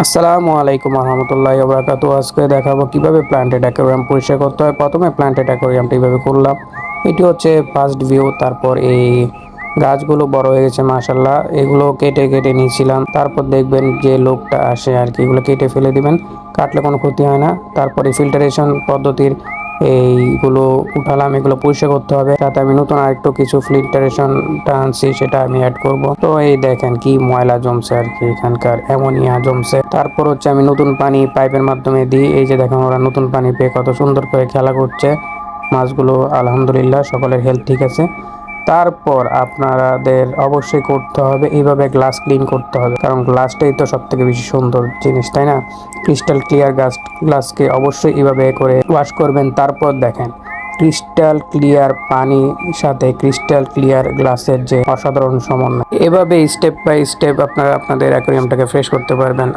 আসসালামু আলাইকুম রহমতুল্লাহি ওয়া বারাকাতুহু। আজকে দেখাবো কিভাবে প্ল্যান্টেড অ্যাকোয়ারিয়াম পরিষ্কার করতে হয়। প্রথমে প্ল্যান্টেড অ্যাকোয়ারিয়ামটা এইভাবে করলাম। এটি হচ্ছে ফার্স্ট ভিউ। তারপর এই গাছগুলো বড় হয়ে গেছে মাশাল্লাহ, এগুলো কেটে কেটে নিয়েছিলাম। তারপর দেখবেন যে লোকটা আসে আর কি, এগুলো কেটে ফেলে দিবেন, কাটলে কোনো ক্ষতি হয় না। তারপরে ফিল্টারেশন পদ্ধতির এইগুলো উঠালাম, এগুলো পরিষ্কার করতে হবে। সাথে আমি নতুন আরেকটু কিছু ফিল্টারেশনটা আনছি, সেটা আমি অ্যাড করব। তো এই দেখেন কি ময়লা জমছে আর কি, এখানকার অ্যামোনিয়া জমছে। তারপর হচ্ছে আমি নতুন পানি পাইপের মাধ্যমে দিই। এই যে দেখেন ওরা নতুন পানি পেয়ে কত সুন্দর করে খেলা করছে মাছগুলো। আলহামদুলিল্লাহ সকলের হেলথ ঠিক আছে। তারপর আপনাদের অবশ্যই করতে হবে এইভাবে গ্লাস ক্লিন করতে হবে, কারণ গ্লাসটাই তো সব থেকে বেশি সুন্দর জিনিস, তাই না? ক্রিস্টাল ক্লিয়ার গ্লাসকে অবশ্যই এইভাবে করে ওয়াশ করবেন। তারপর দেখেন ক্রিস্টাল ক্লিয়ার পানির সাথে ক্রিস্টাল ক্লিয়ার গ্লাসের যে অসাধারণ সমন্বয়, এভাবে স্টেপ বাই স্টেপ আপনারা আপনাদের অ্যাকোয়ারিয়ামটাকে ফ্রেশ করতে পারবেন।